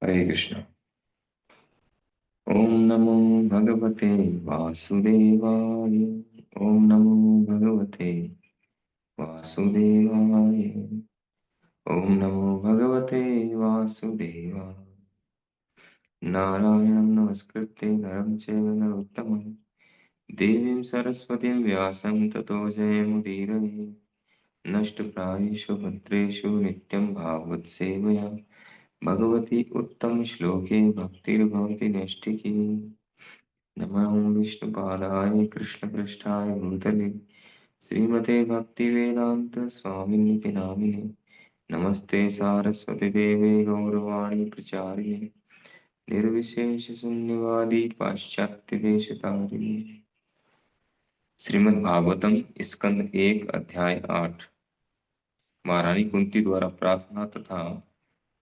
हरे कृष्ण। ओम नमो भगवते वासुदेवाय। ओम नमो भगवते वासुदेवाय। ओम नमो भगवते वासुदेवाय। नारायणं नमस्कृत्य नरं चैव नरोत्तमं देवीं सरस्वतीं व्यासं ततो जयमुदीरये। नष्टप्रायेषु भद्रेषु नित्यं भागवतसेवया भगवती उत्तमश्लोके भक्तिर्भवति नैष्ठिकी। नमो विष्णुपादाय कृष्णपृष्ठाय भूतले श्रीमते भक्तिवेदान्त स्वामिनिति नामिने। नमस्ते सारस्वती देवे गौरवाणी प्रचारिणे निर्विशेष शून्यवादी पाश्चात्य देशतारिणे। श्रीमद् भागवतम स्कंद 1 अध्याय 8। महारानी कुंती द्वारा प्रार्थना तथा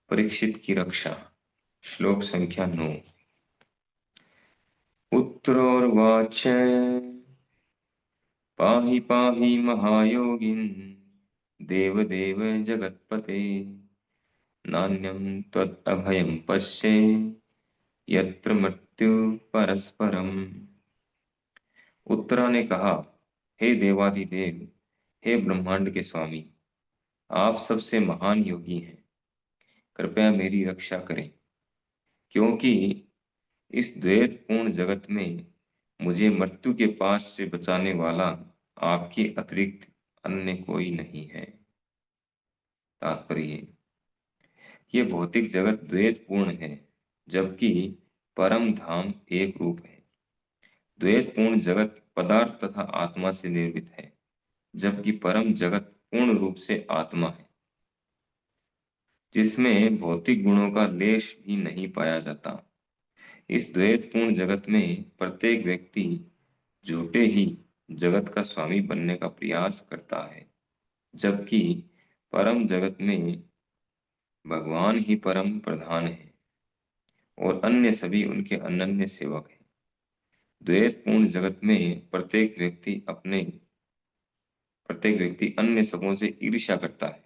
परीक्षित की रक्षा। श्लोक संख्या 9। उत्तरोर्वाच पाहि पाहि महायोगिन् देवदेव जगत्पते नान्यं त्वदभयं पश्ये यत्र मृत्यु परस्परम। उत्तरा ने कहा, हे देवाधिदेव, हे ब्रह्मांड के स्वामी, आप सबसे महान योगी हैं, कृपया मेरी रक्षा करें, क्योंकि इस द्वैतपूर्ण जगत में मुझे मृत्यु के पास से बचाने वाला आपके अतिरिक्त अन्य कोई नहीं है। तात्पर्य, ये भौतिक जगत द्वैतपूर्ण है, जबकि परम धाम एक रूप है। द्वैतपूर्ण जगत पदार्थ तथा आत्मा से निर्मित है, जबकि परम जगत पूर्ण रूप से आत्मा है, जिसमें भौतिक गुणों का लेश भी नहीं पाया जाता। इस द्वैतपूर्ण जगत में प्रत्येक व्यक्ति झूठे ही जगत का स्वामी बनने का प्रयास करता है, जबकि परम जगत में भगवान ही परम प्रधान है और अन्य सभी उनके अनन्य सेवक हैं। द्वैतपूर्ण जगत में प्रत्येक व्यक्ति अन्य सबों से ईर्ष्या करता है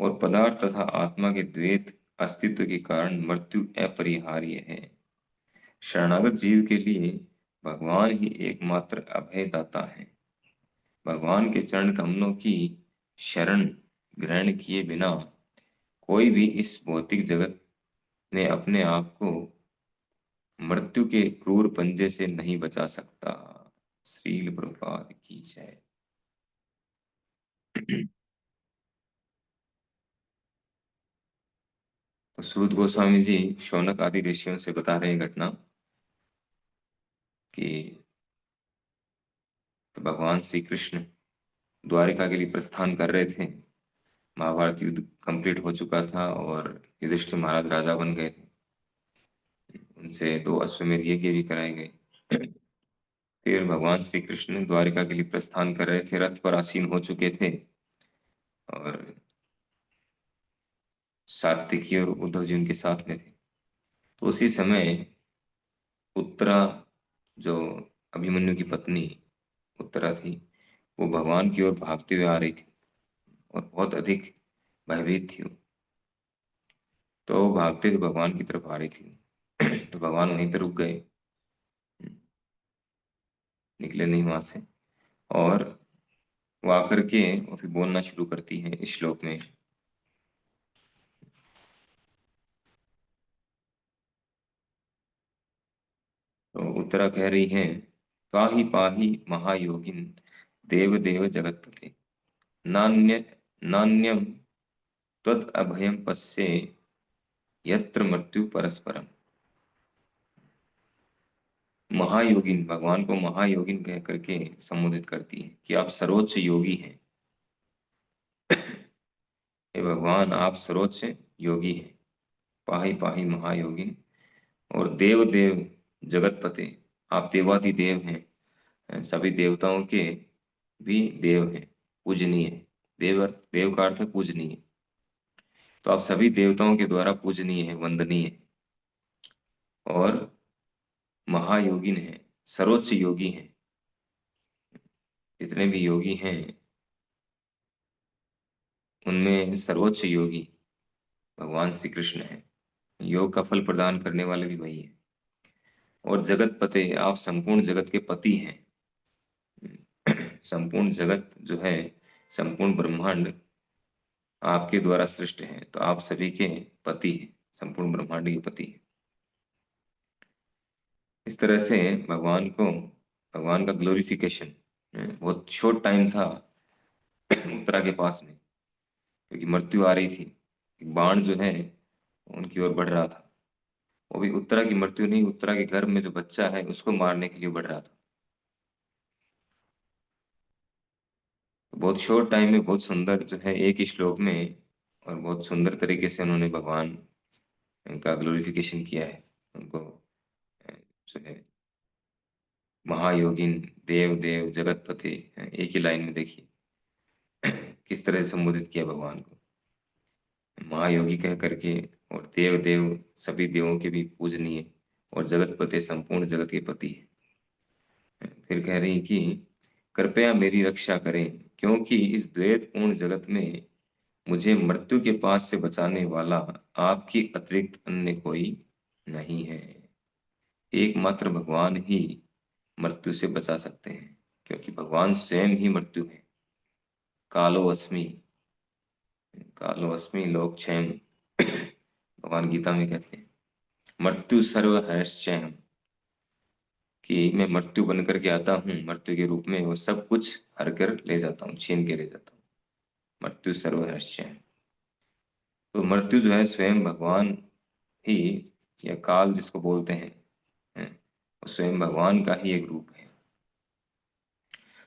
और पदार्थ तथा आत्मा के द्वैत अस्तित्व के कारण मृत्यु अपरिहार्य है। शरणागत जीव के लिए भगवान ही एकमात्र अभयदाता है। भगवान के चरण कमलों की शरण ग्रहण किए बिना कोई भी इस भौतिक जगत में अपने आप को मृत्यु के क्रूर पंजे से नहीं बचा सकता। श्रील प्रभुपाद की जय। तो सूत गोस्वामी जी शौनक आदि ऋषियों से बता रहे हैं घटना कि भगवान श्री कृष्ण द्वारिका के लिए प्रस्थान कर रहे थे। महाभारत युद्ध कंप्लीट हो चुका था और युधिष्ठिर महाराज राजा बन गए थे। उनसे 2 अश्वमेध यज्ञ भी कराए गए। फिर भगवान श्री कृष्ण द्वारिका के लिए प्रस्थान कर रहे थे, रथ पर आसीन हो चुके थे और सात्विकी और उद्धव जी उनके साथ में थे। तो उसी समय उत्तरा, जो अभिमन्यु की पत्नी उत्तरा थी, वो भगवान की ओर भागते हुए आ रही थी और बहुत अधिक भयभीत थी वो। तो वो भागते हुए भगवान की तरफ आ रही थी। तो भगवान वहीं पे रुक गए, निकले नहीं वहां से। और वो आकर के वो फिर बोलना शुरू करती है इस श्लोक में। तो उत्तरा कह रही है, पाहि पाहि महायोगिन देव देव जगतपते नान्य नान्यम त्वद अभयम पश्ये यत्र मृत्यु परस्परम। महायोगिन, भगवान को महायोगिन कह करके संबोधित करती है कि आप सर्वोच्च योगी हैं। हे भगवान, आप सर्वोच्च योगी हैं। पाहि पाहि महायोगिन, और देव देव जगतपते, आप देवाधिदेव हैं, सभी देवताओं के भी देव हैं, पूजनीय। देव का अर्थ है पूजनीय। तो आप सभी देवताओं के द्वारा पूजनीय है, वंदनीय है और महायोगिन है, सर्वोच्च योगी हैं। जितने भी योगी हैं उनमें सर्वोच्च योगी भगवान श्री कृष्ण है। योग का फल प्रदान करने वाले भी वही है। और जगत पते, आप संपूर्ण जगत के पति हैं। संपूर्ण जगत जो है, संपूर्ण ब्रह्मांड आपके द्वारा सृष्ट है, तो आप सभी के पति हैं, संपूर्ण ब्रह्मांड के पति हैं। इस तरह से भगवान का ग्लोरिफिकेशन बहुत शॉर्ट टाइम था उत्तरा के पास में, क्योंकि मृत्यु आ रही थी। एक बाण जो है उनकी ओर बढ़ रहा था। वो भी उत्तरा की मृत्यु नहीं, उत्तरा के गर्भ में जो बच्चा है उसको मारने के लिए बढ़ रहा था। तो बहुत शॉर्ट टाइम में बहुत सुंदर जो है एक ही श्लोक में और बहुत सुंदर तरीके से उन्होंने भगवान का ग्लोरिफिकेशन किया है। उनको जो है महायोगिन, देव देव जगतपते, एक ही लाइन में देखिए किस तरह से संबोधित किया भगवान को, महायोगी कह करके, और देव देव सभी देवों के भी पूजनीय, और जगतपते संपूर्ण जगत के पति है। फिर कह रही कि कृपया मेरी रक्षा करें, क्योंकि इस द्वैतपूर्ण जगत में मुझे मृत्यु के पास से बचाने वाला आपकी अतिरिक्त अन्य कोई नहीं है। एकमात्र भगवान ही मृत्यु से बचा सकते हैं, क्योंकि भगवान स्वयं ही मृत्यु है। कालो अस्मि, कालो अस्मि लोक क्षयम, भगवान गीता में कहते हैं मृत्यु सर्व हर्षचयम, कि मैं मृत्यु बन करके आता हूँ मृत्यु के रूप में, और सब कुछ हर कर ले जाता हूँ, छीन के ले जाता हूँ। मृत्यु सर्व हर्षचयम, तो मृत्यु जो है स्वयं भगवान ही, या काल जिसको बोलते हैं, वो स्वयं भगवान का ही एक रूप है।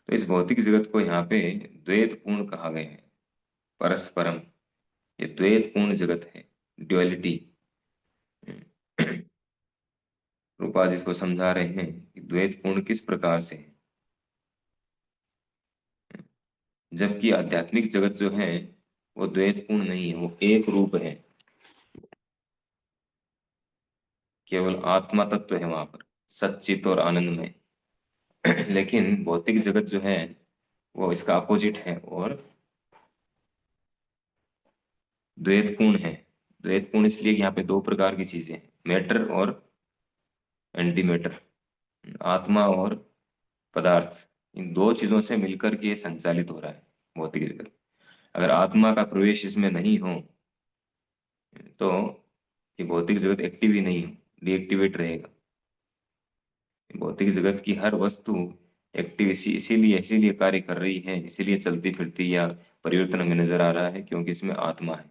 तो इस भौतिक जगत को यहाँ पे द्वैतपूर्ण कहा गया है, परस्परम। ये द्वैतपूर्ण जगत है, ड्युअलिटी। रूपा जिसको समझा रहे हैं कि द्वैतपूर्ण किस प्रकार से है, जबकि आध्यात्मिक जगत जो है वो द्वैतपूर्ण नहीं है, वो एक रूप है, केवल आत्मा तत्व है वहां पर, सच्चित और आनंद में। लेकिन भौतिक जगत जो है वो इसका अपोजिट है, और द्वैतपूर्ण है। द्वैतपूर्ण इसलिए कि यहाँ पे दो प्रकार की चीजें हैं, मैटर और एंटी मैटर, आत्मा और पदार्थ। इन दो चीजों से मिलकर के ये संचालित हो रहा है भौतिक जगत। अगर आत्मा का प्रवेश इसमें नहीं हो तो ये भौतिक जगत एक्टिव ही नहीं हो, डीएक्टिवेट रहेगा। भौतिक जगत की हर वस्तु एक्टिव इसीलिए इसीलिए कार्य कर रही है, इसीलिए चलती फिरती या परिवर्तन हमें नजर आ रहा है, क्योंकि इसमें आत्मा है।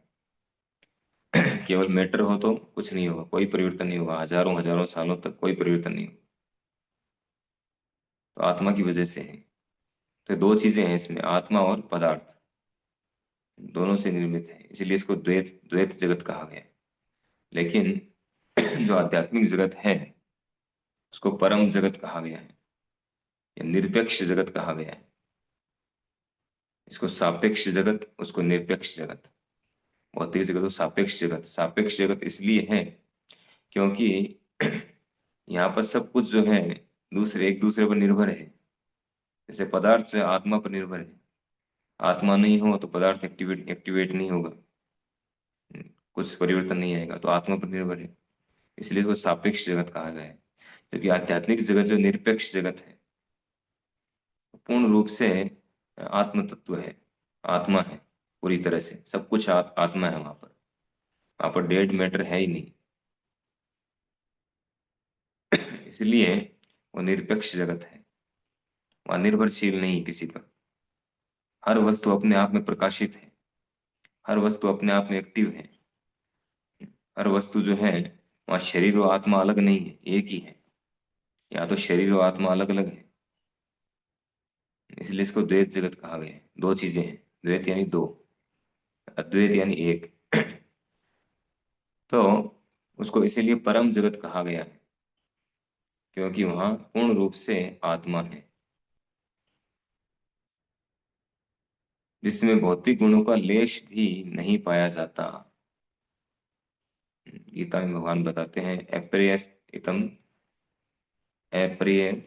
केवल मैटर हो तो कुछ नहीं होगा, कोई परिवर्तन नहीं होगा, हजारों हजारों सालों तक कोई परिवर्तन नहीं होगा। तो आत्मा की वजह से है। तो दो चीजें हैं इसमें, आत्मा और पदार्थ, दोनों से निर्मित है, इसीलिए इसको द्वैत द्वैत जगत कहा गया है। लेकिन जो आध्यात्मिक जगत है उसको परम जगत कहा गया है, या निरपेक्ष जगत कहा गया है। इसको सापेक्ष जगत, उसको निरपेक्ष जगत। भौतिक जगत को सापेक्ष जगत, सापेक्ष जगत इसलिए है क्योंकि यहाँ पर सब कुछ जो है दूसरे एक दूसरे पर निर्भर है। जैसे पदार्थ जो है आत्मा पर निर्भर है, आत्मा नहीं हो तो पदार्थ एक्टिवेट एक्टिवेट नहीं होगा, कुछ परिवर्तन नहीं आएगा, तो आत्मा पर निर्भर है, इसलिए इसको सापेक्ष जगत कहा गया है। जबकि आध्यात्मिक जगत जो निरपेक्ष जगत है, पूर्ण रूप से आत्म तत्व है, आत्मा है, पूरी तरह से सब कुछ आत्मा है वहां पर डेड मैटर है ही नहीं। इसलिए वो निरपेक्ष जगत है, वहाँ निर्भरशील नहीं किसी पर। हर वस्तु अपने आप में प्रकाशित है, हर वस्तु अपने आप में एक्टिव है। हर वस्तु जो है वहाँ शरीर और आत्मा अलग नहीं है, एक ही है। या तो शरीर और आत्मा अलग अलग है, इसलिए इसको द्वैत जगत कहा गया है। दो चीजें हैं, द्वैत यानी दो, अद्वैत यानी एक। तो उसको इसीलिए परम जगत कहा गया है, क्योंकि वहाँ पूर्ण रूप से आत्मा है, जिसमें भौतिक गुणों का लेश भी नहीं पाया जाता। गीता में भगवान बताते हैं अप्रियम अप्रियम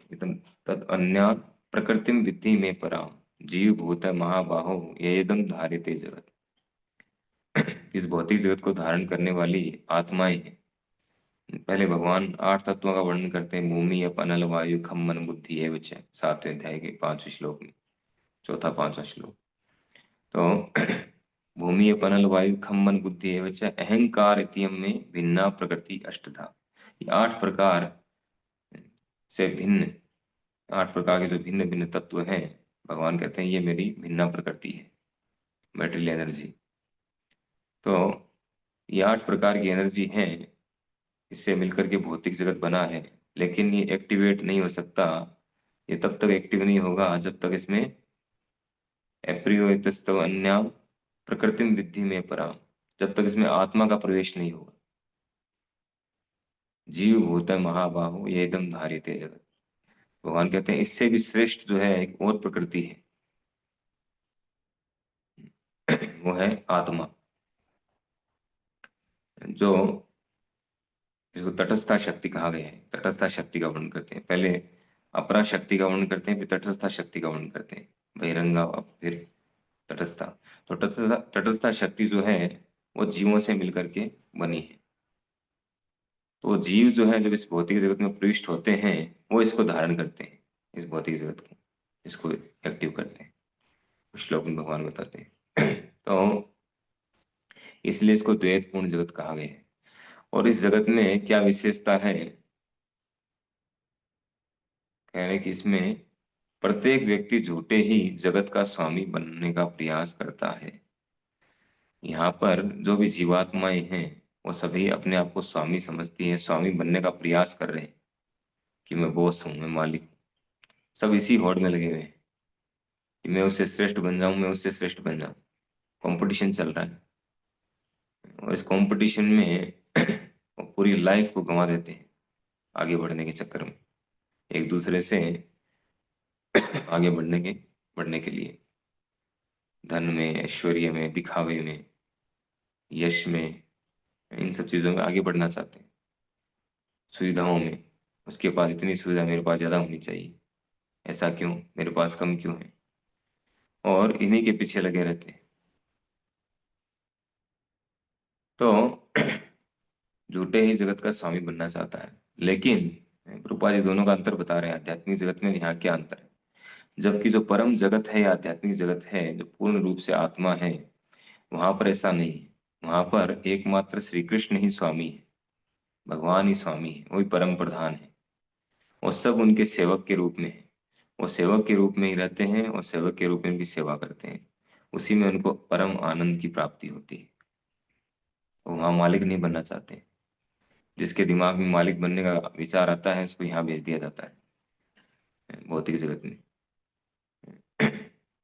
तद अन्य प्रकृतिम विद्धि में परा, जीव भूत महाबाहो येदम धार्यते जगत। इस भौतिक जगत को धारण करने वाली आत्माएं हैं, पहले भगवान 8 तत्वों का वर्णन करते हैं, भूमि अप अनल वायु खम मन बुद्धि एव च, 7वें अध्याय के 5वें श्लोक में, चौथा 5वां श्लोक। तो भूमि अप अनल वायु खम मन बुद्धि एव च अहंकार इत्यम में भिन्ना प्रकृति अष्टधा। ये 8 प्रकार से भिन्न, 8 प्रकार के जो भिन्न भिन्न तत्व हैं, भगवान कहते हैं ये मेरी भिन्ना प्रकृति है, मेटेरियल एनर्जी। तो ये 8 प्रकार की एनर्जी हैं, इससे मिलकर के भौतिक जगत बना है। लेकिन ये एक्टिवेट नहीं हो सकता, ये तब तक एक्टिव नहीं होगा जब तक इसमें अप्रियोतस्तव अन्या प्रकृतिम विद्धि में परा, जब तक इसमें आत्मा का प्रवेश नहीं होगा। जीव भूत महाबाहो ये एकदम धार्यते जगत। भगवान कहते हैं इससे भी श्रेष्ठ जो है एक और प्रकृति है, वो है आत्मा, जो जिसको तटस्था शक्ति कहा गया है। तटस्था शक्ति का वर्णन करते हैं, पहले अपरा शक्ति का वर्णन करते हैं, फिर तटस्था शक्ति का वर्णन करते हैं, बहिरंगा फिर तटस्था। तो तटस्था शक्ति जो है वो जीवों से मिलकर के बनी है। तो जीव जो है जब इस भौतिक जगत में प्रविष्ट होते हैं वो इसको धारण करते हैं, इस भौतिक जगत को, इसको एक्टिव करते हैं। श्लोक में भगवान बताते हैं। तो इसलिए इसको द्वैतपूर्ण जगत कहा गया है। और इस जगत में क्या विशेषता है, कह रहे हैं कि इसमें प्रत्येक व्यक्ति झूठे ही जगत का स्वामी बनने का प्रयास करता है। यहाँ पर जो भी जीवात्माएं हैं वो सभी अपने आप को स्वामी समझती हैं, स्वामी बनने का प्रयास कर रहे हैं कि मैं बॉस हूँ, मैं मालिक हूँ। सब इसी होड़ में लगे हुए हैं कि मैं उससे श्रेष्ठ बन जाऊं, मैं उससे श्रेष्ठ बन जाऊं। कंपटीशन चल रहा है, और इस कंपटीशन में वो पूरी लाइफ को गंवा देते हैं आगे बढ़ने के चक्कर में, एक दूसरे से आगे बढ़ने के लिए, धन में, ऐश्वर्य में, दिखावे में, यश में, इन सब चीजों में आगे बढ़ना चाहते हैं। सुविधाओं में, उसके पास इतनी सुविधा मेरे पास ज्यादा होनी चाहिए, ऐसा क्यों, मेरे पास कम क्यों है, और इन्हीं के पीछे लगे रहते हैं। तो झूठे ही जगत का स्वामी बनना चाहता है। लेकिन रूपा जी दोनों का अंतर बता रहे हैं, आध्यात्मिक जगत में यहाँ क्या अंतर है। जबकि जो परम जगत है या आध्यात्मिक जगत है, जो पूर्ण रूप से आत्मा है, वहां पर ऐसा नहीं है। वहां पर एकमात्र श्री कृष्ण ही स्वामी है, भगवान ही स्वामी है, वही परम प्रधान है, और सब उनके सेवक के रूप में है। वो सेवक के रूप में ही रहते हैं और सेवक के रूप में उनकी सेवा करते हैं, उसी में उनको परम आनंद की प्राप्ति होती है। वो वहां मालिक नहीं बनना चाहते। जिसके दिमाग में मालिक बनने का विचार आता है उसको यहाँ भेज दिया जाता है भौतिक जगत में।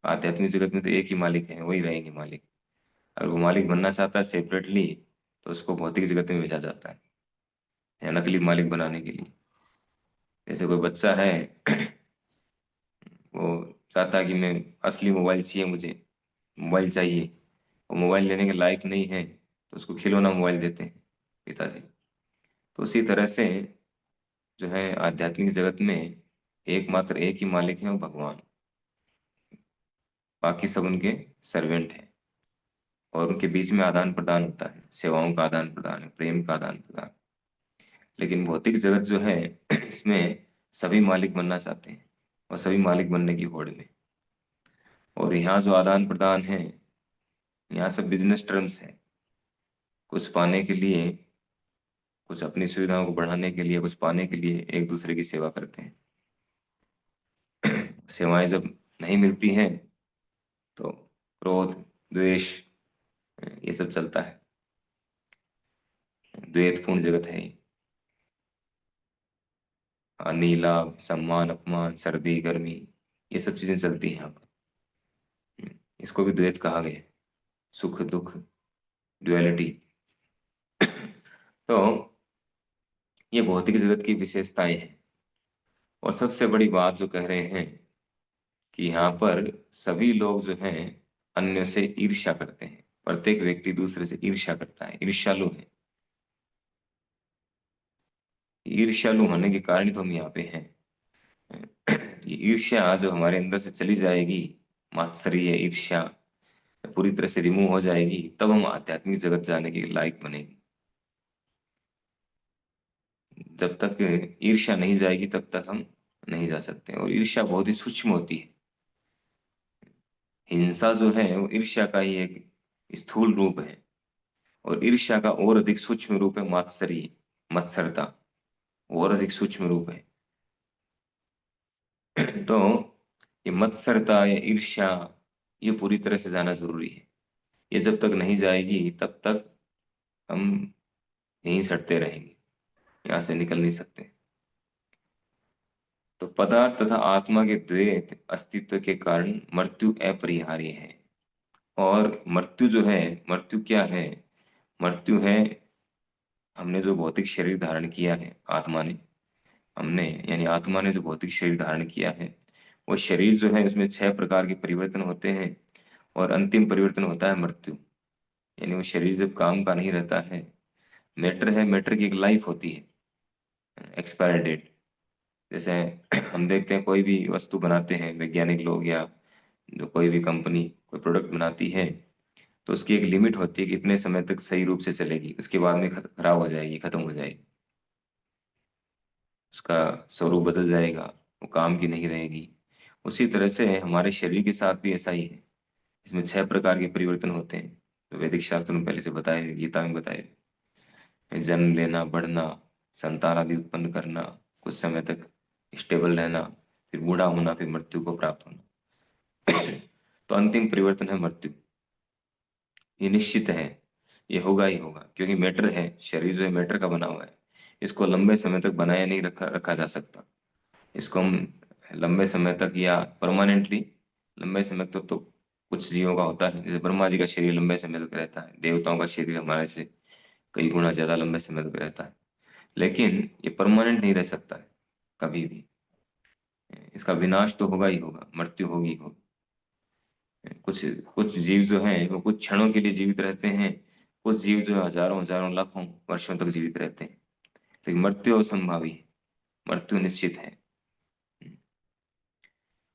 आध्यात्मिक जगत में तो एक ही मालिक है, वही रहेंगे मालिक। अगर वो मालिक बनना चाहता है सेपरेटली, तो उसको भौतिक जगत में भेजा जाता है या नकली मालिक बनाने के लिए। जैसे कोई बच्चा है, वो चाहता है कि मैं असली मोबाइल चाहिए, मुझे मोबाइल चाहिए, वो मोबाइल लेने के लायक नहीं है, तो उसको खिलौना मोबाइल देते हैं पिताजी। तो उसी तरह से जो है आध्यात्मिक जगत में एकमात्र एक ही मालिक है, वो भगवान, बाकी सब उनके सर्वेंट हैं। और उनके बीच में आदान प्रदान होता है, सेवाओं का आदान प्रदान है, प्रेम का आदान प्रदान। लेकिन भौतिक जगत जो है इसमें सभी मालिक बनना चाहते हैं और सभी मालिक बनने की होड़ में। और यहाँ जो आदान प्रदान है, यहाँ सब बिजनेस टर्म्स है। कुछ पाने के लिए, कुछ अपनी सुविधाओं को बढ़ाने के लिए, कुछ पाने के लिए एक दूसरे की सेवा करते हैं। सेवाएं जब नहीं मिलती हैं तो क्रोध, द्वेष, ये सब चलता है। द्वैतपूर्ण जगत है ये। हानि लाभ, सम्मान अपमान, सर्दी गर्मी, ये सब चीजें चलती हैं यहाँ पर। इसको भी द्वैत कहा गया है, सुख दुख, ड्युअलिटी। तो ये भौतिक जगत की विशेषताएं हैं। और सबसे बड़ी बात जो कह रहे हैं कि यहाँ पर सभी लोग जो हैं अन्य से ईर्ष्या करते हैं। प्रत्येक व्यक्ति दूसरे से ईर्ष्या करता है, ईर्ष्यालु है। ईर्ष्यालु होने के कारण ही तो हम यहाँ पे हैं। ये ईर्ष्या जो हमारे अंदर से चली जाएगी, मात्सर्य ईर्ष्या पूरी तरह से रिमूव हो जाएगी, तब हम आध्यात्मिक जगत जाने के लायक बनेंगे। जब तक ईर्ष्या नहीं जाएगी तब तक हम नहीं जा सकते। और ईर्ष्या बहुत ही सूक्ष्म होती है। हिंसा जो है वो ईर्ष्या का ही एक स्थूल रूप है, और ईर्ष्या का और अधिक सूक्ष्म रूप है मात्सर्य, मत्सरता, और अधिक सूक्ष्म रूप है। तो ये मत्सरता या ईर्ष्या, ये पूरी तरह से जाना जरूरी है। ये जब तक नहीं जाएगी तब तक हम यहीं सड़ते रहेंगे, यहाँ से निकल नहीं सकते। तो पदार्थ तथा आत्मा के द्वैत अस्तित्व के कारण मृत्यु अपरिहार्य है। और मृत्यु जो है, मृत्यु क्या है? मृत्यु है, हमने जो भौतिक शरीर धारण किया है, आत्मा ने, हमने यानी आत्मा ने जो भौतिक शरीर धारण किया है, वो शरीर जो है उसमें 6 प्रकार के परिवर्तन होते हैं, और अंतिम परिवर्तन होता है मृत्यु। यानी वो शरीर जब काम का नहीं रहता है, मैटर है, मैटर की एक लाइफ होती है, एक्सपायर डेट। जैसे हम देखते हैं कोई भी वस्तु बनाते हैं वैज्ञानिक लोग, या जो कोई भी कंपनी कोई प्रोडक्ट बनाती है, तो उसकी एक लिमिट होती है कि इतने समय तक सही रूप से चलेगी, उसके बाद में खराब हो जाएगी, खत्म हो जाएगी, उसका स्वरूप बदल जाएगा, वो काम की नहीं रहेगी। उसी तरह से हमारे शरीर के साथ भी ऐसा ही है। इसमें 6 प्रकार के परिवर्तन होते हैं, तो वैदिक शास्त्र में पहले से बताए हुए, गीता में बताए हुए। जन्म लेना, बढ़ना, संतान आदि उत्पन्न करना, कुछ समय तक स्टेबल रहना, फिर बूढ़ा होना, फिर मृत्यु को प्राप्त होना। तो अंतिम परिवर्तन है मृत्यु। ये निश्चित है, ये होगा ही होगा, क्योंकि मैटर है, शरीर जो है मैटर का बना हुआ है। इसको लंबे समय तक बनाया नहीं रखा रखा जा सकता। इसको हम लंबे समय तक या परमानेंटली, लंबे समय तक तो कुछ जीवों का होता है, जैसे ब्रह्मा जी का शरीर लंबे समय तक रहता है, देवताओं का शरीर हमारे से कई गुना ज्यादा लंबे समय तक रहता है। लेकिन ये परमानेंट नहीं रह सकता है कभी भी। इसका विनाश तो होगा ही होगा, मृत्यु होगी होगी। कुछ कुछ जीव जो हैं वो कुछ क्षणों के लिए जीवित रहते हैं, कुछ जीव जो हजारों हजारों लाखों वर्षों तक जीवित रहते हैं। लेकिन मृत्यु असंभावी है, मृत्यु निश्चित है।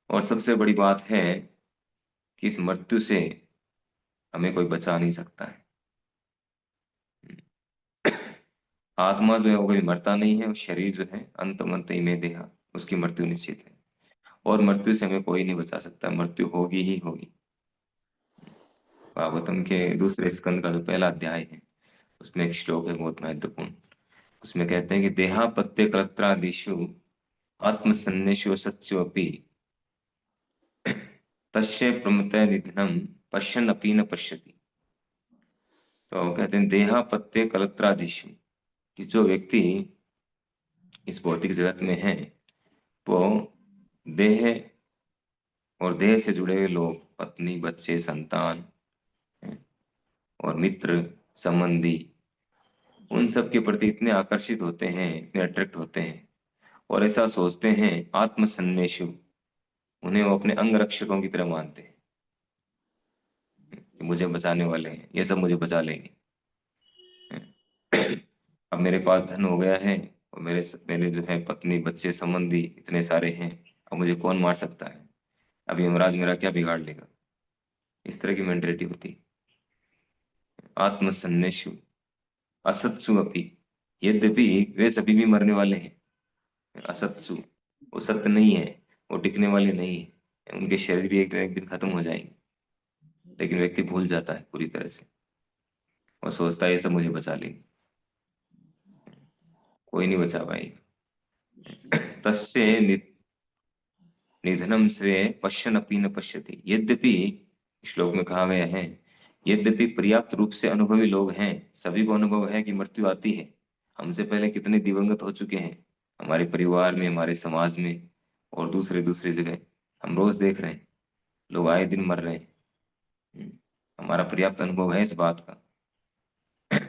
और सबसे बड़ी बात है कि इस मृत्यु से हमें कोई बचा नहीं सकता है। आत्मा जो है वो कभी मरता नहीं है, और शरीर जो है अंत में देहा, उसकी मृत्यु निश्चित है। और मृत्यु से हमें कोई नहीं बचा सकता, मृत्यु होगी ही होगी। भागवतम के दूसरे स्कंद का जो पहला अध्याय है, उसमें एक श्लोक है बहुत महत्वपूर्ण। उसमें कहते हैं कि देहापत्य कलत्रादिषु आत्मसन्निषु सत्स्योऽपि तस्य प्रमतय निधनम पश्यन् अपि न पश्यति। तो कहते हैं देहापत्य कलत्रादिषु, कि जो व्यक्ति इस भौतिक जगत में है, वो देह और देह से जुड़े हुए लोग, पत्नी, बच्चे, संतान और मित्र, संबंधी, उन सब के प्रति इतने आकर्षित होते हैं, इतने अट्रैक्ट होते हैं, और ऐसा सोचते हैं आत्मसन्नेषु, उन्हें वो अपने अंग रक्षकों की तरह मानते हैं कि मुझे बचाने वाले हैं, ये सब मुझे बचा लेंगे। अब मेरे पास धन हो गया है, और मेरे मेरे जो है पत्नी, बच्चे, संबंधी इतने सारे हैं, अब मुझे कौन मार सकता है? अभी यमराज मेरा क्या बिगाड़ लेगा? इस तरह की मेंटेलिटी होती है। आत्मसन्नेषु असत्सु अपि, यद्यपि वे सभी भी मरने वाले हैं। असत्सु, वो सत्य नहीं है, वो टिकने वाले नहीं है, उनके शरीर भी एक दिन खत्म हो जाएंगे। लेकिन व्यक्ति भूल जाता है पूरी तरह से, और सोचता है ये सब मुझे बचा लेंगे। कोई नहीं बचा पाएगा। तस्य निधनम से पश्यन अपी न पश्यति। यद्यपि श्लोक में कहा गया है, यद्यपि पर्याप्त रूप से अनुभवी लोग हैं, सभी को अनुभव है कि मृत्यु आती है। हमसे पहले कितने दिवंगत हो चुके हैं, हमारे परिवार में, हमारे समाज में, और दूसरे दूसरी जगह हम रोज देख रहे हैं, लोग आए दिन मर रहे हैं। हम्म, हमारा पर्याप्त अनुभव है इस बात का।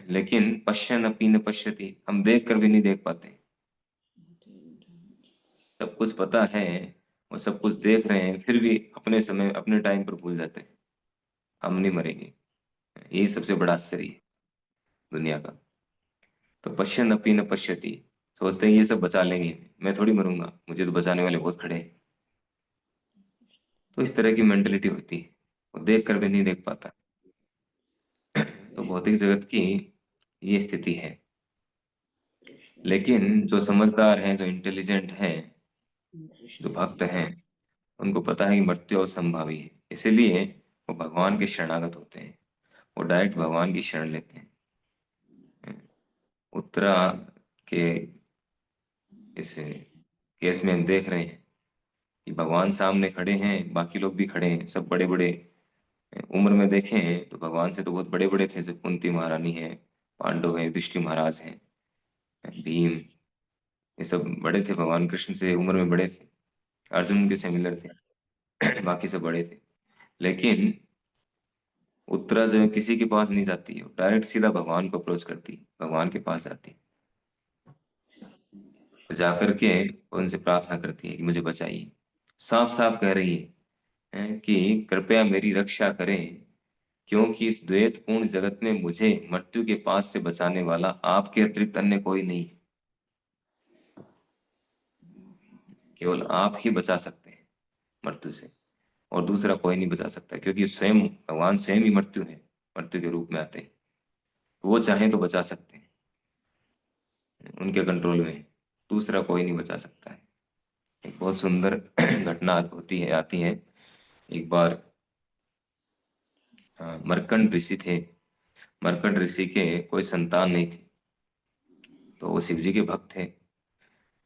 लेकिन पश्यन अपी न पश्यति, हम देख कर भी नहीं देख पाते। सब कुछ पता है, और सब कुछ देख रहे हैं, फिर भी अपने समय अपने टाइम पर भूल जाते हैं, हम नहीं मरेंगे। यही सबसे बड़ा आश्चर्य है दुनिया का। तो पश्यन अपी न पश्यति, सोचते हैं ये सब बचा लेंगे, मैं थोड़ी मरूंगा, मुझे तो बचाने वाले बहुत खड़े हैं। तो इस तरह की मेंटेलिटी होती है, वो देख कर भी नहीं देख पाता। तो भौतिक जगत की ये स्थिति है। लेकिन जो समझदार हैं, जो इंटेलिजेंट हैं, जो भक्त हैं, उनको पता है कि मृत्यु असंभावी है, इसीलिए वो भगवान के शरणागत होते हैं। वो डायरेक्ट भगवान की शरण लेते हैं। उत्तरा के इस केस में हम देख रहे हैं कि भगवान सामने खड़े हैं, बाकी लोग भी खड़े हैं, सब बड़े बड़े। उम्र में देखें तो भगवान से तो बहुत बड़े बड़े थे, जैसे कुंती महारानी है, पांडव है, युधिष्ठिर महाराज हैं, भीम, ये सब बड़े थे, भगवान कृष्ण से उम्र में बड़े थे, अर्जुन उनके सिमिलर थे। बाकी सब बड़े थे। लेकिन उत्तरा जो है किसी के पास नहीं जाती है, डायरेक्ट सीधा भगवान को अप्रोच करती है, भगवान के पास जाती है, तो जाकर के उनसे प्रार्थना करती है कि मुझे बचाइए। साफ साफ कह रही है कि कृपया मेरी रक्षा करें, क्योंकि इस द्वैतपूर्ण जगत में मुझे मृत्यु के पास से बचाने वाला आपके अतिरिक्त अन्य कोई नहीं है। केवल आप ही बचा सकते हैं मृत्यु से, और दूसरा कोई नहीं बचा सकता, क्योंकि स्वयं भगवान स्वयं ही मृत्यु है, मृत्यु के रूप में आते हैं। वो चाहें तो बचा सकते हैं, उनके कंट्रोल में है। दूसरा कोई नहीं बचा सकता है। एक बहुत सुंदर घटना होती है, आती है। एक बार मरकंड ऋषि थे। मरकंड ऋषि के कोई संतान नहीं थी, तो वो शिव जी के भक्त थे,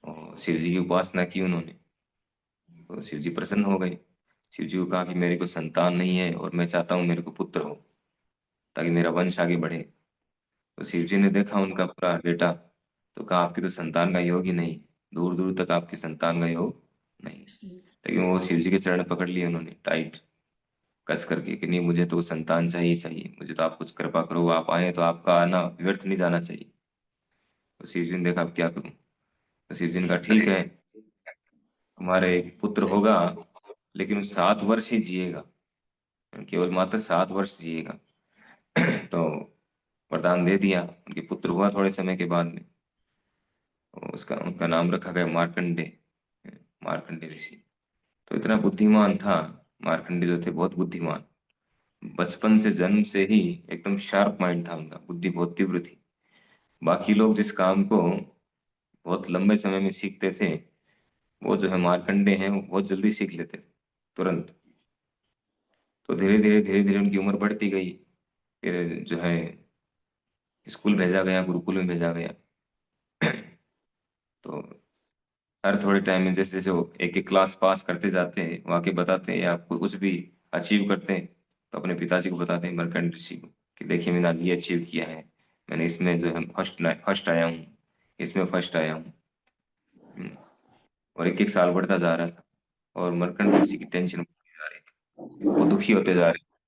और शिव जी की उपासना की उन्होंने। तो शिव जी प्रसन्न हो गए। शिव जी को कहा कि मेरे को संतान नहीं है और मैं चाहता हूँ मेरे को पुत्र हो, ताकि मेरा वंश आगे बढ़े। तो शिव जी ने देखा उनका पूरा डेटा, तो कहा आपकी तो संतान का योग ही नहीं, दूर दूर तक आपकी संतान का योग नहीं। लेकिन वो शिव जी के चरण पकड़ लिए उन्होंने टाइट, कस करके कि नहीं, मुझे तो संतान चाहिए चाहिए, मुझे तो आप कुछ कृपा करो, आप आए तो आपका आना व्यर्थ नहीं जाना चाहिए। तो शिव जी ने देखा अब क्या करूं। तो शिव जी ने कहा ठीक है, तुम्हारे एक पुत्र होगा, लेकिन वो 7 वर्ष ही जिएगा, केवल मात्र 7 वर्ष जिएगा। तो वरदान दे दिया, उनके पुत्र हुआ थोड़े समय के बाद में। उसका उनका नाम रखा गया मार्कंडे, मार्कंडे ऋषि। तो इतना बुद्धिमान था, मार्कंडे जो थे बहुत बुद्धिमान, बचपन से जन्म से ही एकदम शार्प माइंड था उनका, बुद्धि बहुत तीव्र थी। बाकी लोग जिस काम को बहुत लंबे समय में सीखते थे, वो जो है मार्कंडे हैं वो बहुत जल्दी सीख लेते थे, तुरंत। तो धीरे धीरे उनकी उम्र बढ़ती गई। फिर जो है स्कूल भेजा गया, गुरुकुल में भेजा गया। तो हर थोड़े टाइम में जैसे जैसे वो एक एक क्लास पास करते जाते हैं, वहाँ के बताते हैं, या कुछ भी अचीव करते हैं, तो अपने पिताजी को बताते हैं, मरकंड ऋषि को, कि देखिए मैंने आज ये अचीव किया है, मैंने इसमें जो है फर्स्ट आया हूँ, इसमें फर्स्ट आया हूँ। हम्म, और एक एक साल बढ़ता जा रहा था, और मरकंड ऋषि की टेंशन बढ़ती जा रही थी, वो दुखी होते जा रहे थे।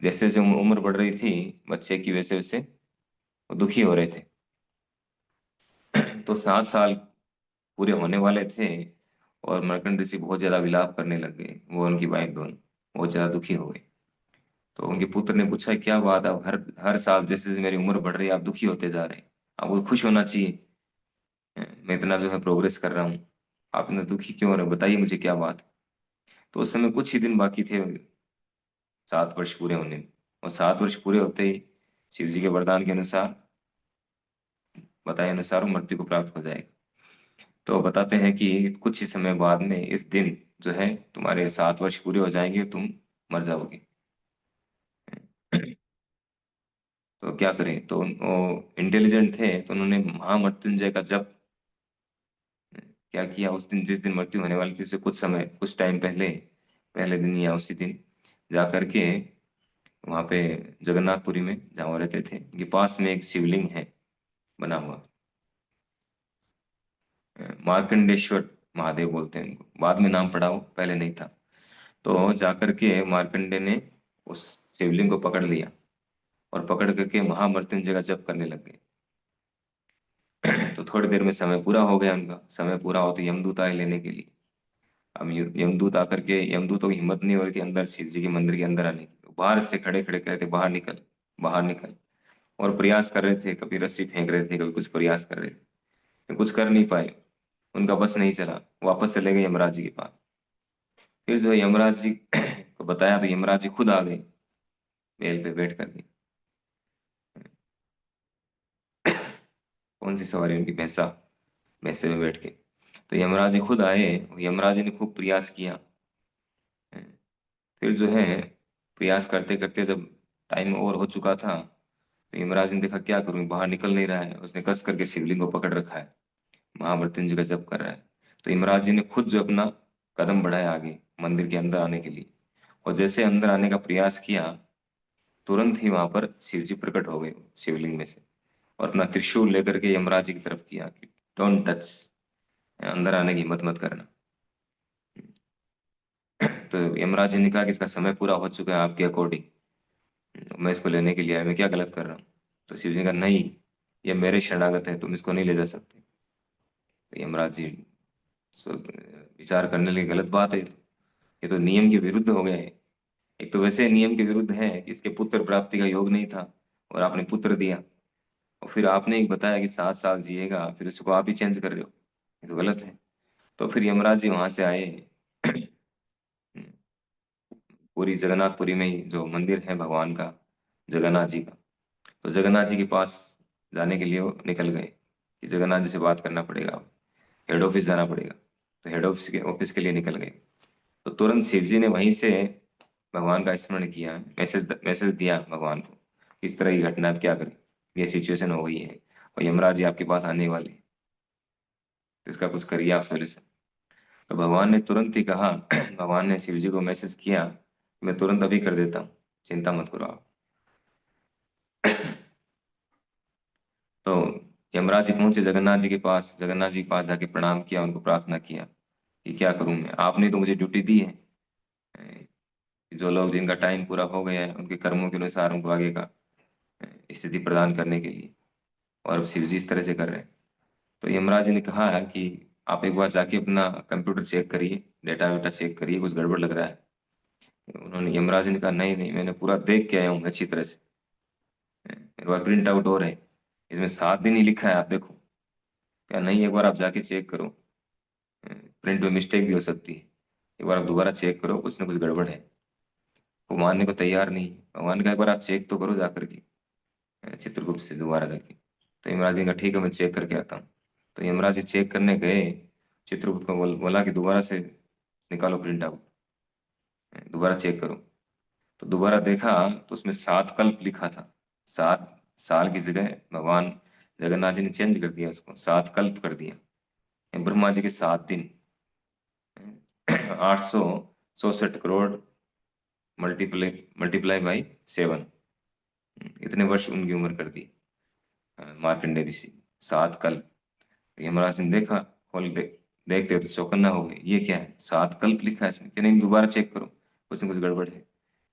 जैसे जैसे उम्र बढ़ रही थी बच्चे की, वैसे वैसे वो दुखी हो रहे थे। तो 7 साल पूरे होने वाले थे, और मरकंड ऋषि बहुत ज्यादा विलाप करने लग गए, वो उनकी वाइफ दोनों बहुत ज्यादा दुखी हो गए। तो उनके पुत्र ने पूछा क्या बात, अब हर हर साल जैसे जैसे मेरी उम्र बढ़ रही है आप दुखी होते जा रहे हैं, आपको खुश होना चाहिए। मैं इतना जो है प्रोग्रेस कर रहा हूँ, आप इतना दुखी क्यों हो रहे हो, बताइए मुझे क्या बात है। तो उस समय कुछ ही दिन बाकी थे 7 वर्ष पूरे होने में, और 7 वर्ष पूरे होते ही शिव जी के वरदान के अनुसार, बताए अनुसार वो मृत्यु को प्राप्त हो जाएगा। तो बताते हैं कि कुछ ही समय बाद में इस दिन जो है तुम्हारे 7 वर्ष पूरे हो जाएंगे, तुम मर जाओगे। तो क्या करें, तो वो इंटेलिजेंट थे, तो उन्होंने महामृत्युंजय का जप क्या किया, उस दिन जिस दिन मृत्यु होने वाली थी उससे कुछ समय, कुछ टाइम पहले, पहले दिन या उसी दिन जा करके वहां पे जगन्नाथपुरी में जहाँ वो रहते थे, उनके पास में एक शिवलिंग है बना हुआ, मार्कंडेश्वर महादेव बोलते हैं उनको, बाद में नाम पड़ा, वो पहले नहीं था। तो जाकर के मार्कंडे ने उस शिवलिंग को पकड़ लिया, और पकड़ करके महामृत्युंजय का जप करने लग गए। तो थोड़ी देर में समय पूरा हो गया उनका, समय पूरा हो तो यमदूत आए लेने के लिए। अब यमदूत आकर के, यमदूतों की हिम्मत नहीं हो रही थी अंदर शिव जी के मंदिर के अंदर आने की, तो बाहर से खड़े खड़े कहते बाहर निकल, बाहर निकल। और प्रयास कर रहे थे, कभी रस्सी फेंक रहे थे, कभी कुछ प्रयास कर रहे थे, तो कुछ कर नहीं पाए, उनका बस नहीं चला, वापस चले गए यमराज जी के पास। फिर जो है यमराज जी को बताया, तो यमराज जी खुद आ गए बेल पे बैठ करके। कौन सी सवारी, उनकी भैंसा, वैसे में बैठ के। तो यमराज जी खुद आए, यमराज जी ने खूब प्रयास किया। फिर जो है प्रयास करते करते जब टाइम ओवर हो चुका था, तो यमराज ने देखा क्या करूं, बाहर निकल नहीं रहा है। उसने कस करके शिवलिंग को पकड़ रखा है, महामृत्युंजय का जप कर रहा है। तो यमराज जी ने खुद जो अपना कदम बढ़ाया आगे मंदिर के अंदर आने के लिए, और जैसे अंदर आने का प्रयास किया, तुरंत ही वहां पर शिव जी प्रकट हो गए शिवलिंग में से, और अपना त्रिशूल लेकर के यमराज जी की तरफ किया कि डोंट टच, अंदर आने की हिम्मत मत करना। तो यमराज जी ने कहा कि इसका समय पूरा हो चुका है आपके अकॉर्डिंग, मैं इसको लेने के लिए आया, मैं क्या गलत कर रहा हूँ। तो शिव जी का नहीं, ये मेरे शरणागत है, तुम इसको नहीं ले जा सकते। तो यमराज जी विचार करने लगे गलत बात है, ये तो नियम के विरुद्ध हो गया है। एक तो वैसे नियम के विरुद्ध है कि इसके पुत्र प्राप्ति का योग नहीं था, और आपने पुत्र दिया, और फिर आपने एक बताया कि 7 साल जिएगा, फिर उसको आप ही चेंज कर रहे हो, ये तो गलत है। तो फिर यमराज जी वहां से आए पूरी जगन्नाथपुरी में ही जो मंदिर है भगवान का, जगन्नाथ जी का, तो जगन्नाथ जी के पास जाने के लिए वो निकल गए कि जगन्नाथ जी से बात करना पड़ेगा, हेड ऑफिस जाना पड़ेगा। तो हेड ऑफिस के लिए निकल गए। तो तुरंत शिव जी ने वहीं से भगवान का स्मरण किया, मैसेज मैसेज दिया भगवान को, इस तरह की घटना आप क्या करें, ये सिचुएशन हो गई है और यमराज जी आपके पास आने वाले हैं, तो इसका कुछ करिए आप सोल्यूशन। तो भगवान ने तुरंत ही कहा भगवान ने शिव जी को मैसेज किया, मैं तुरंत अभी कर देता हूँ, चिंता मत करो आप। तो यमराज जी पहुंचे जगन्नाथ जी के पास, जगन्नाथ जी के पास जाके प्रणाम किया, उनको प्रार्थना किया कि क्या करूं मैं, आपने तो मुझे ड्यूटी दी है, जो लोग जिनका टाइम पूरा हो गया है उनके कर्मों के अनुसार उनको आगे का स्थिति प्रदान करने के लिए, और अब शिव जी इस तरह से कर रहे हैं। तो यमराज जी ने कहा है कि आप एक बार जाके अपना कंप्यूटर चेक करिए, डेटा वेटा चेक करिए, कुछ गड़बड़ लग रहा है। उन्होंने यमराज जी ने कहा नहीं नहीं, मैंने पूरा देख के आया हूँ अच्छी तरह से, मेरे पास प्रिंट आउट और है, इसमें 7 दिन ही लिखा है, आप देखो। क्या नहीं, एक बार आप जाके चेक करो, प्रिंट में मिस्टेक भी हो सकती है, एक बार आप दोबारा चेक करो, कुछ ना कुछ गड़बड़ है। वो मानने को तैयार नहीं है। भगवान का एक बार आप चेक तो करो जाकर के, चित्रगुप्त से दोबारा जाके। तो यमराज जी का ठीक है, मैं चेक करके आता हूँ। तो यमराज जी चेक करने गए, चित्रगुप्त को बोला कि दोबारा से निकालो प्रिंट आउट, दोबारा चेक करो। तो दोबारा देखा तो उसमें 7 कल्प लिखा था। 7 साल की जगह भगवान जगन्नाथ जी ने चेंज कर दिया, उसको 7 कल्प कर दिया। ये ब्रह्मा जी के 7 दिन, 864 करोड़ मल्टीप्लाई मल्टीप्लाई बाई 7, इतने वर्ष उनकी उम्र कर दी मार्कंडेय ऋषि। 7 कल्प। यमराज ने देखा, खोल देखते तो चौकन्ना हो गए, ये क्या है, 7 कल्प लिखा है इसमें, कि नहीं दोबारा चेक करो, कुछ न कुछ गड़बड़ है।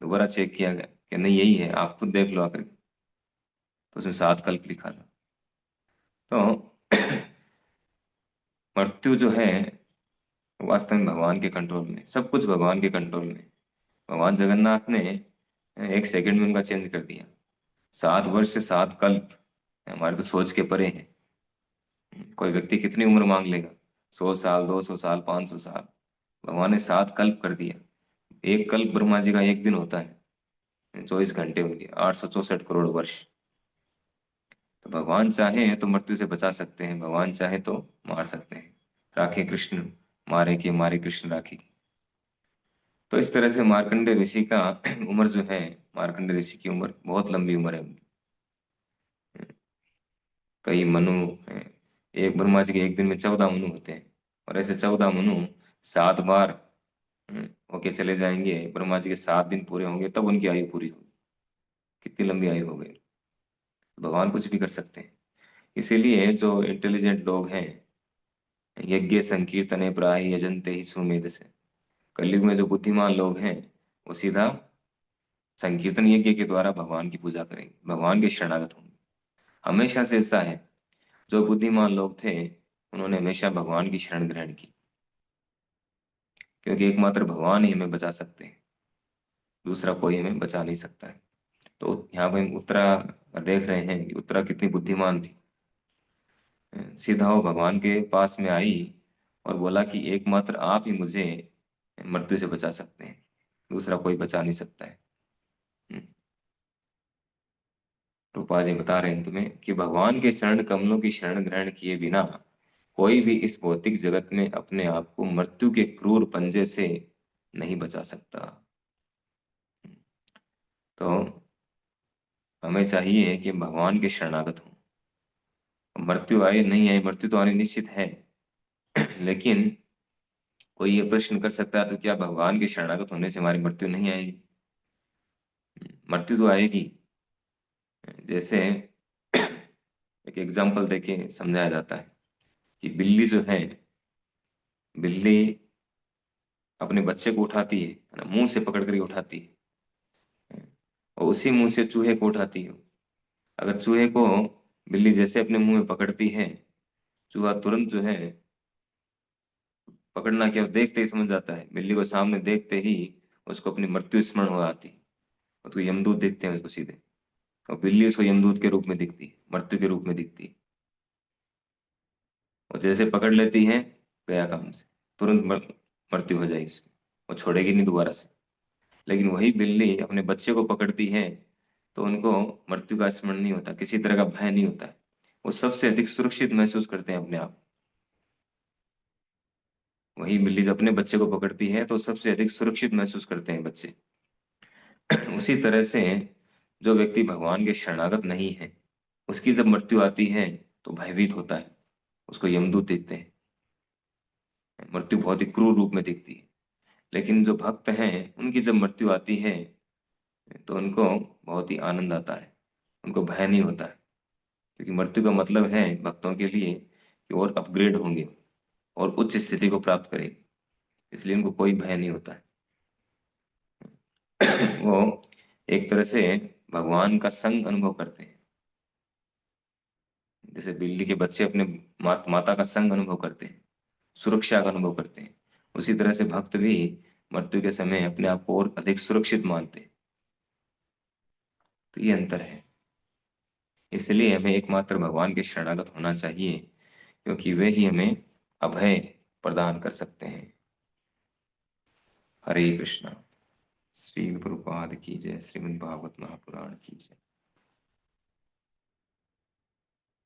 दोबारा चेक किया गया कि नहीं यही है, आप खुद देख लो आकर के। तो उसमें 7 कल्प लिखा था। तो मृत्यु जो है वास्तव में भगवान के कंट्रोल में, सब कुछ भगवान के कंट्रोल में। भगवान जगन्नाथ ने एक सेकंड में उनका चेंज कर दिया। 7 वर्ष से 7 कल्प हमारे तो सोच के परे हैं। कोई व्यक्ति कितनी उम्र मांग लेगा, 100 साल, 200 साल, 500 साल, भगवान ने 7 कल्प कर दिया। एक कल्प ब्रह्मा जी का एक दिन होता है, 24 घंटे होंगे, 864 करोड़ वर्ष। तो भगवान चाहे तो मृत्यु से बचा सकते हैं, भगवान चाहे तो मार सकते हैं। राखे कृष्ण मारे कि मारे कृष्ण राखे। तो इस तरह से मार्कंडे ऋषि का उम्र जो है, मार्कंडे ऋषि की उम्र बहुत लंबी उम्र है उनकी। कई मनु हैं, एक ब्रह्मा जी के एक दिन में 14 मनु होते हैं, और ऐसे 14 मनु 7 बार होके चले जाएंगे, ब्रह्मा जी के 7 दिन पूरे होंगे तब उनकी आयु पूरी होगी। कितनी लंबी आयु हो गई। भगवान कुछ भी कर सकते हैं। इसीलिए जो इंटेलिजेंट लोग हैं, यज्ञ संकीर्तने प्राहि यजन्ते ही सुमेध से, कलयुग में जो बुद्धिमान लोग हैं वो सीधा संकीर्तन यज्ञ के द्वारा भगवान की पूजा करेंगे, भगवान के शरणागत होंगे। हमेशा से ऐसा है, जो बुद्धिमान लोग थे उन्होंने हमेशा भगवान की शरण ग्रहण की, क्योंकि एकमात्र भगवान ही हमें बचा सकते हैं, दूसरा कोई हमें बचा नहीं सकता है। तो यहाँ पे हम उत्तरा देख रहे हैं कि उत्तरा कितनी बुद्धिमान थी। सीधा वो भगवान के पास में आई और बोला कि एकमात्र आप ही मुझे मृत्यु से बचा सकते हैं, दूसरा कोई बचा नहीं सकता है। हम्म, रूपा जी बता रहे हैं तुम्हें कि भगवान के चरण कमलों की शरण ग्रहण किए बिना कोई भी इस भौतिक जगत में अपने आप को मृत्यु के क्रूर पंजे से नहीं बचा सकता। तो हमें चाहिए कि भगवान के शरणागत हो। मृत्यु आए नहीं आए, मृत्यु तो आनी निश्चित है, लेकिन कोई ये प्रश्न कर सकता है तो क्या भगवान के शरणागत होने से हमारी मृत्यु नहीं आएगी? मृत्यु तो आएगी। जैसे एक एग्जाम्पल देके समझाया जाता है कि बिल्ली जो है, बिल्ली अपने बच्चे को उठाती है ना, मुंह से पकड़ कर ही उठाती है, और उसी मुंह से चूहे को उठाती है। अगर चूहे को बिल्ली जैसे अपने मुंह में पकड़ती है, चूहा तुरंत जो है पकड़ना क्या, देखते ही समझ जाता है। बिल्ली को सामने देखते ही उसको अपनी मृत्यु स्मरण हो आती है, उसको यमदूत दिखते हैं उसको सीधे, और बिल्ली उसको यमदूत के रूप में दिखती है, मृत्यु के रूप में दिखती है। और जैसे पकड़ लेती है, गया काम से, तुरंत मृत्यु हो जाएगी उसकी, वो छोड़ेगी नहीं दोबारा से। लेकिन वही बिल्ली अपने बच्चे को पकड़ती है तो उनको मृत्यु का स्मरण नहीं होता, किसी तरह का भय नहीं होता है। वो सबसे अधिक सुरक्षित महसूस करते हैं अपने आप। वही बिल्ली जब अपने बच्चे को पकड़ती है तो सबसे अधिक सुरक्षित महसूस करते हैं बच्चे। उसी तरह से जो व्यक्ति भगवान के शरणागत नहीं है, उसकी जब मृत्यु आती है तो भयभीत होता है, उसको यमदूत दिखते हैं, मृत्यु बहुत ही क्रूर रूप में दिखती है। लेकिन जो भक्त हैं, उनकी जब मृत्यु आती है तो उनको बहुत ही आनंद आता है, उनको भय नहीं होता है। क्योंकि मृत्यु का मतलब है भक्तों के लिए कि और अपग्रेड होंगे और उच्च स्थिति को प्राप्त करेंगे, इसलिए उनको कोई भय नहीं होता है। वो एक तरह से भगवान का संग अनुभव करते हैं। जैसे बिल्ली के बच्चे अपने माता का संग अनुभव करते हैं, सुरक्षा का अनुभव करते हैं, उसी तरह से भक्त भी मृत्यु के समय अपने आप को और अधिक सुरक्षित मानते हैं। तो ये अंतर है। इसलिए हमें एकमात्र भगवान के शरणागत होना चाहिए, क्योंकि वे ही हमें अभय प्रदान कर सकते हैं। हरे कृष्णा। श्री प्रभुपाद की जय। श्रीमद् भागवत महापुराण की जय।